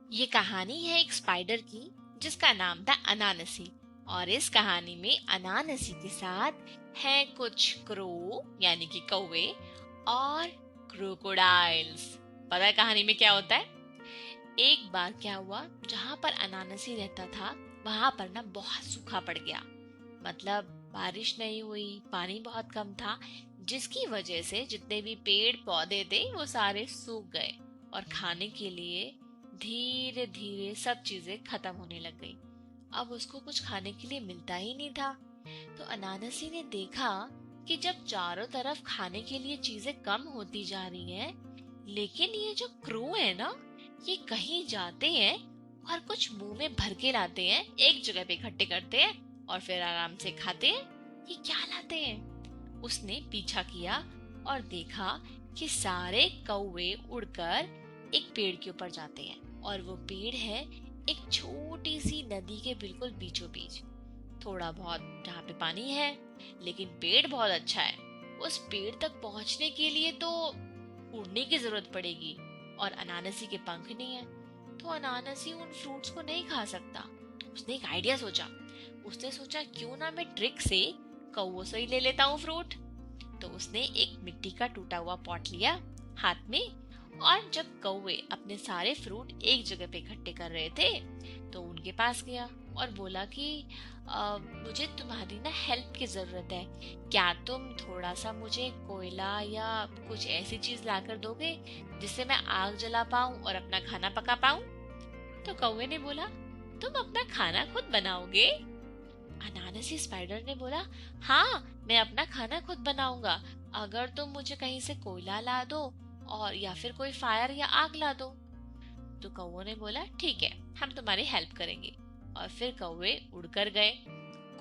ये कहानी है एक स्पाइडर की जिसका नाम था अनानसी। और इस कहानी में अनानसी के साथ है कुछ क्रो यानी कि कौवे और क्रोकोडाइल्स। पता है कहानी में क्या होता है? एक बार क्या हुआ, जहाँ पर अनानसी रहता था वहां पर ना बहुत सूखा पड़ गया। मतलब बारिश नहीं हुई, पानी बहुत कम था, जिसकी वजह से जितने भी पेड़ पौधे थे वो सारे सूख गए और खाने के लिए धीरे धीरे सब चीजें खत्म होने लग गई। अब उसको कुछ खाने के लिए मिलता ही नहीं था। तो अनानसी ने देखा कि जब चारों तरफ खाने के लिए चीजें कम होती जा रही हैं, लेकिन ये जो क्रू है ना, ये कहीं जाते हैं और कुछ मुंह में भर के लाते हैं, एक जगह पे इकट्ठे करते हैं और फिर आराम से खाते हैं। ये क्या लाते हैं? उसने पीछा किया और देखा कि सारे कौवे उड़कर एक पेड़ के ऊपर जाते हैं और वो पेड़ है एक छोटी सी नदी के बिल्कुल बीचों बीच। थोड़ा बहुत जहाँ पे पानी है, लेकिन पेड़ बहुत अच्छा है। उस पेड़ तक पहुंचने के लिए तो उड़ने की जरूरत पड़ेगी और अनानसी के पंख नहीं है, तो अनानसी उन फ्रूट्स को नहीं खा सकता। उसने एक आइडिया सोचा। उसने सोचा क्यों ना मैं ट्रिक से कौवों से ही ले लेता हूँ फ्रूट। तो उसने एक मिट्टी का टूटा हुआ पॉट लिया हाथ में, और जब कौवे अपने सारे फ्रूट एक जगह पे इकट्ठे कर रहे थे तो उनके पास गया और बोला कि मुझे तुम्हारी ना हेल्प की जरूरत है। क्या तुम थोड़ा सा मुझे कोयला या कुछ ऐसी चीज लाकर दोगे जिससे मैं आग जला पाऊं और अपना खाना पका पाऊं? तो कौवे ने बोला, तुम अपना खाना खुद बनाओगे? अनानासी स्पाइडर ने बोला, हाँ, मैं अपना खाना खुद बनाऊंगा अगर तुम मुझे कहीं से कोयला ला दो और या फिर कोई फायर या आग ला दो। तो कौवों ने बोला, ठीक है, हम तुम्हारी हेल्प करेंगे। और फिर कौवे उड़कर गए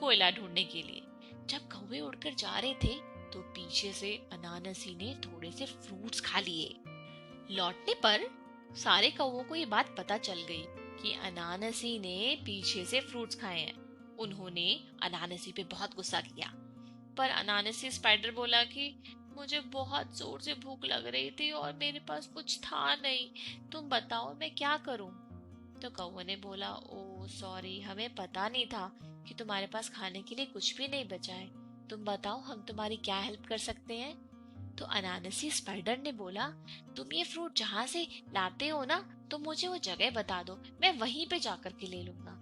कोयला ढूंढने के लिए। जब कौवे उड़कर जा रहे थे तो पीछे से अनानसी ने थोड़े से फ्रूट्स खा लिए। लौटने पर सारे कौवों को ये बात पता चल गई कि अनानसी ने पीछे से फ्रूट्स खाए हैं। उन्होंने अनानसी पे बहुत गुस्सा किया, पर अनानसी स्पाइडर बोला कि मुझे बहुत जोर से भूख लग रही थी और मेरे पास कुछ था नहीं, तुम बताओ मैं क्या करूं? तो कौवे ने बोला, ओ सॉरी, हमें पता नहीं था कि तुम्हारे पास खाने के लिए कुछ भी नहीं बचा है। तुम बताओ हम तुम्हारी क्या हेल्प कर सकते हैं? तो अनानसी स्पाइडर ने बोला, तुम ये फ्रूट जहाँ से लाते हो ना, तो मुझे वो जगह बता दो, मैं वहीं पे जाकर के ले लूंगा।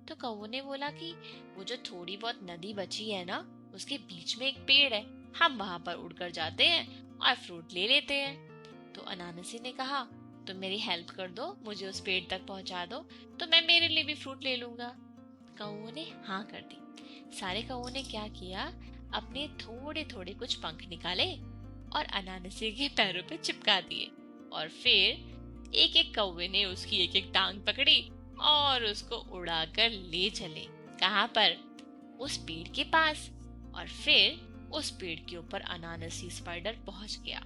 तो कौवे ने बोला कि वो जो थोड़ी बहुत नदी बची है ना, उसके बीच में एक पेड़ है, हम वहां पर उड़कर जाते हैं और फ्रूट ले लेते हैं। तो अनानसी ने कहा, तुम मेरी हेल्प कर दो, मुझे उस पेड़ तक पहुंचा दो, तो मैं मेरे लिए भी फ्रूट ले लूंगा। कौओं ने हाँ कर दी। सारे कौओं ने क्या किया, अपने थोड़े थोड़े कुछ पंख निकाले और अनानसी के पैरों पे चिपका दिए। और फिर एक एक कौवे ने उसकी एक एक टांग पकड़ी और उसको उड़ाकर ले चले। कहाँ पर? उस पेड़ के पास। और फिर उस पेड़ के ऊपर अनानसी स्पाइडर पहुंच गया।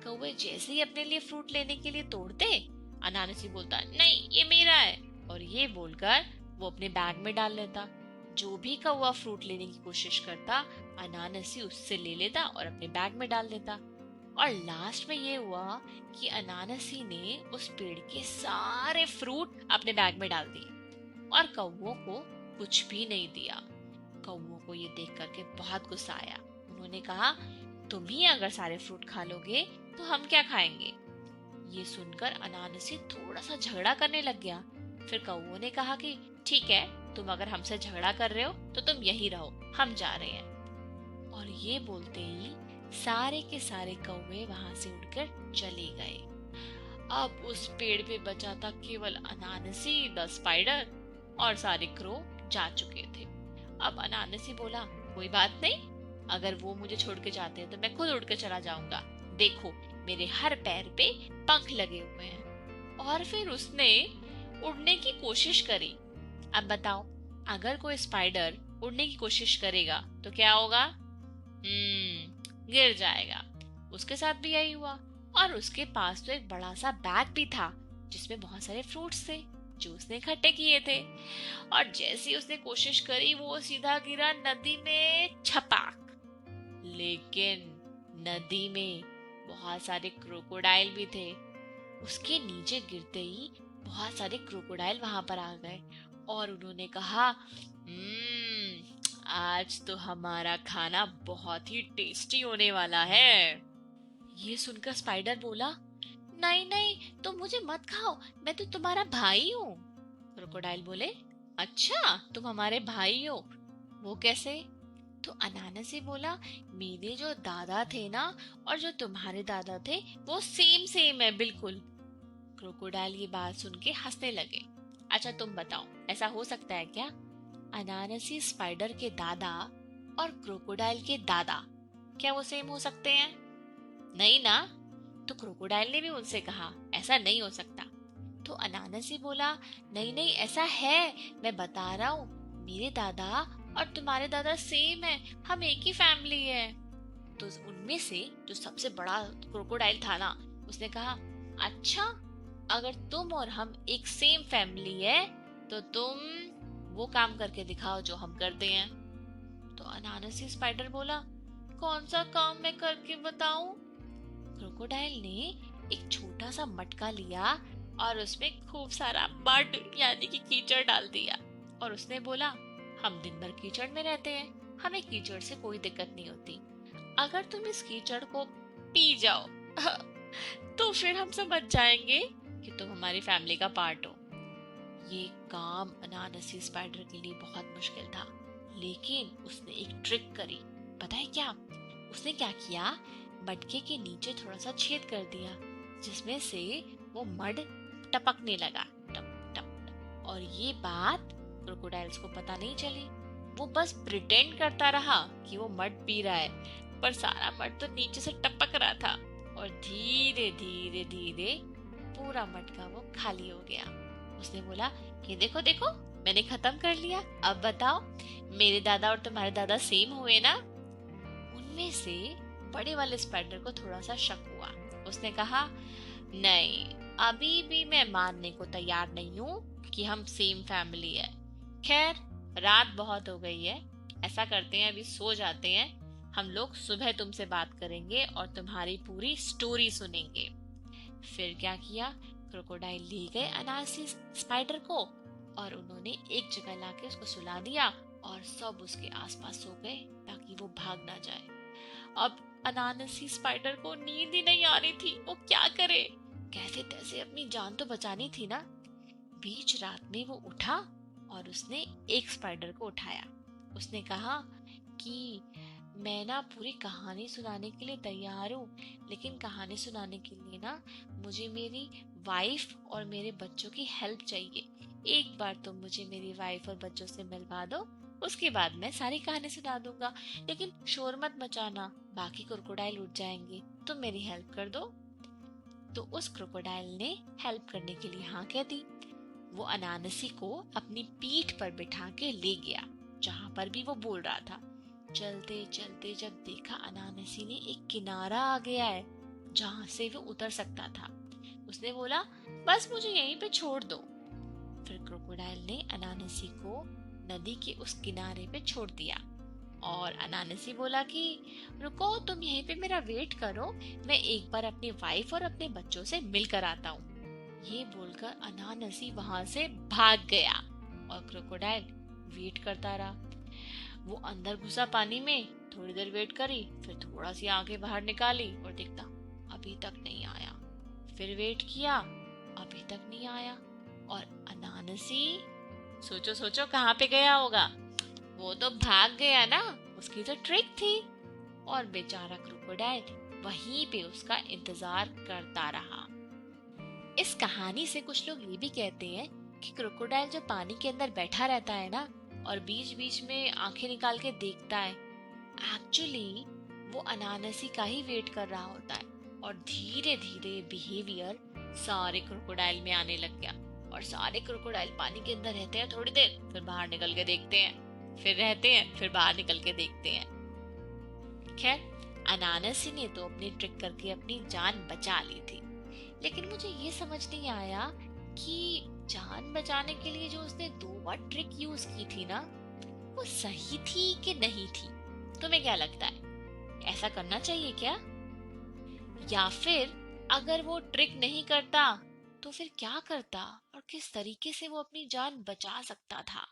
कौवे जैसे ही अपने लिए फ्रूट लेने के लिए तोड़ते, अनानसी बोलता, नहीं ये मेरा है, और ये बोलकर वो अपने बैग में डाल लेता। जो भी कौवा फ्रूट लेने की कोशिश करता, अनानसी उससे ले लेता और अपने बैग में डाल देता। और लास्ट में ये हुआ कि अनानसी ने उस पेड़ के सारे फ्रूट अपने बैग में डाल दिए और कौवों को कुछ भी नहीं दिया। कौवों को ये देख करके बहुत गुस्सा आया। उन्होंने कहा, तुम ही अगर सारे फ्रूट खा लोगे तो हम क्या खाएंगे? ये सुनकर अनानसी थोड़ा सा झगड़ा करने लग गया। फिर कौवों ने कहा कि ठीक है, तुम अगर हमसे झगड़ा कर रहे हो तो तुम यही रहो, हम जा रहे हैं। और ये बोलते ही सारे के सारे कौवे वहां से उड़कर चले गए। अब उस पेड़ पे बचा था केवल अनानसी द स्पाइडर, और सारे क्रो जा चुके थे। अब अनानसी बोला, कोई बात नहीं, अगर वो मुझे छोड़ के जाते हैं तो मैं खुद उड़ के चला जाऊंगा। देखो, मेरे हर पैर पे पंख लगे हुए हैं। और फिर उसने उड़ने की कोशिश करी। अब बताओ, अगर कोई स्पाइडर उड़ने की कोशिश करेगा तो क्या होगा? गिर जाएगा। उसके साथ भी यही हुआ। और उसके पास तो एक बड़ा सा बैग भी था जिसमें बहुत सारे फ्रूट्स थे जो उसने इकट्ठे किए थे। और जैसे ही उसने कोशिश करी वो सीधा गिरा नदी में, छपाक। लेकिन नदी में बहुत सारे क्रोकोडाइल भी थे। उसके नीचे गिरते ही बहुत सारे क्रोकोडाइल वहां पर आ गए और उन्होंने कहा, आज तो हमारा खाना बहुत ही टेस्टी होने वाला है। ये सुनकर स्पाइडर बोला, नहीं नहीं, तुम मुझे मत खाओ, मैं तो तुम्हारा भाई हूँ। क्रोकोडाइल बोले, अच्छा तुम हमारे भाई हो, वो कैसे? तो अनानासी बोला, मेरे जो दादा थे ना और जो तुम्हारे दादा थे वो सेम सेम है बिल्कुल। क्रोकोडाइल ये बात सुन के हंसने लगे। अच्छा तुम बताओ, ऐसा हो सकता है क्या? अनानासी स्पाइडर के दादा और क्रोकोडाइल के दादा, क्या वो सेम हो सकते हैं? नहीं ना। तो क्रोकोडाइल ने भी उनसे कहा, ऐसा नहीं हो सकता। तो अनानासी बोला, नहीं नहीं ऐसा है, मैं बता रहा हूँ, मेरे दादा और तुम्हारे दादा सेम है, हम एक ही फैमिली है। तो उनमें से जो सबसे बड़ा क्रोकोडाइल था ना, उसने कहा, अच्छा अगर तुम और हम एक सेम फैमिली है तो तुम वो काम करके दिखाओ जो हम करते हैं। तो अनानासी स्पाइडर बोला, कौन सा काम मैं करके बताऊं? क्रोकोडाइल ने एक छोटा सा मटका लिया और उसमें खूब सारा मड यानी कि कीचड़ डाल दिया और उसने बोला, हम दिन भर कीचड़ में रहते हैं, हमें कीचड़ से कोई दिक्कत नहीं होती, अगर तुम इस कीचड़ को पी जाओ तो फिर हम समझ जाएंगे कि तुम हमारी फैमिली का पार्ट हो। ये काम अनानासी स्पाइडर के लिए बहुत मुश्किल था, लेकिन उसने एक ट्रिक करी। पता है क्या? उसने क्या किया, मटके के नीचे थोड़ा सा छेद कर दिया जिसमें से वो मड टपकने लगा, टप टप टप। और ये बात क्रोकोडाइल्स को पता नहीं चली, वो बस प्रिटेंड करता रहा कि वो मड पी रहा है, पर सारा मड तो नीचे से टपक रहा था और धीरे धीरे धीरे पूरा मटका वो खाली हो गया। उसने बोला, ये देखो देखो, मैंने खत्म कर लिया, अब बताओ मेरे दादा और तुम्हारे दादा सेम हुए ना? उनमें से बड़े वाले स्पाइडर को थोड़ा सा शक हुआ। उसने कहा, नहीं, अभी भी मैं मानने को तैयार नहीं हूँ कि हम सेम फैमिली है। खैर रात बहुत हो गई है, ऐसा करते हैं अभी सो जाते हैं, हम लोग सुबह तुमसे बात करेंगे और तुम्हारी पूरी स्टोरी सुनेंगे। फिर क्या किया, क्रोकोडाइल ले गए अनानासी स्पाइडर को और उन्होंने एक जगह लाके उसको सुला दिया और सब उसके आसपास सो गए ताकि वो भाग ना जाए। अब अनानासी स्पाइडर को नींद ही नहीं आ रही थी, वो क्या करे, कैसे तैसे अपनी जान तो बचानी थी ना। बीच रात में वो उठा और उसने एक स्पाइडर को उठाया। उसने कहा कि मैं ना पूरी कहानी सुनाने के लिए तैयार हूँ, लेकिन कहानी सुनाने के लिए ना मुझे मेरी वाइफ और मेरे बच्चों की हेल्प चाहिए। एक बार तुम मुझे मेरी वाइफ और बच्चों से मिलवा दो, उसके बाद मैं सारी कहानी सुना दूंगा, लेकिन शोर मत मचाना, बाकी क्रोकोडाइल उठ जाएंगे, तुम मेरी हेल्प कर दो। तो उस क्रोकोडाइल ने हेल्प करने के लिए हाँ कह दी। वो अनानासी को अपनी पीठ पर बिठा के ले गया जहाँ पर भी वो बोल रहा था। चलते चलते जब देखा अनानासी ने एक किनारा आ गया है जहाँ से वो उतर सकता था, उसने बोला, बस मुझे यहीं पे छोड़ दो। फिर क्रोकोडाइल ने अनानासी को नदी के उस किनारे पे छोड़ दिया और अनानासी बोला कि रुको, तुम यहीं पे मेरा वेट करो, मैं एक बार अपनी वाइफ और अपने बच्चों से मिलकर आता हूँ। ये बोलकर अनानासी वहां से भाग गया और क्रोकोडाइल वेट करता रहा। वो अंदर घुसा पानी में, थोड़ी देर वेट करी, फिर थोड़ा सी आगे बाहर निकाली और देखता अभी तक नहीं आया। फिर वेट किया, अभी तक नहीं आया। और अनानासी, सोचो सोचो कहाँ पे गया होगा? वो तो भाग गया ना, उसकी तो ट्रिक थी। और बेचारा क्रोकोडाइल वहीं पे उसका इंतजार करता रहा। इस कहानी से कुछ लोग ये भी कहते हैं कि क्रोकोडाइल जो पानी के अंदर बैठा रहता है ना और बीच बीच में आंखें निकाल के देखता है, एक्चुअली वो अनानासी का ही वेट कर रहा होता है। और धीरे धीरे बिहेवियर सारे क्रोकोडाइल में आने लग गया और सारे क्रोकोडाइल पानी के अंदर रहते हैं थोड़ी देर, फिर बाहर निकल के देखते हैं, फिर रहते हैं, फिर बाहर निकल के देखते हैं। खैर अनानासी ने तो अपनी ट्रिक करके अपनी जान बचा ली थी, लेकिन मुझे ये समझ नहीं आया कि जान बचाने के लिए जो उसने 2 बार ट्रिक यूज की थी ना, वो सही थी कि नहीं थी? तुम्हें क्या लगता है, ऐसा करना चाहिए क्या? या फिर अगर वो ट्रिक नहीं करता तो फिर क्या करता और किस तरीके से वो अपनी जान बचा सकता था।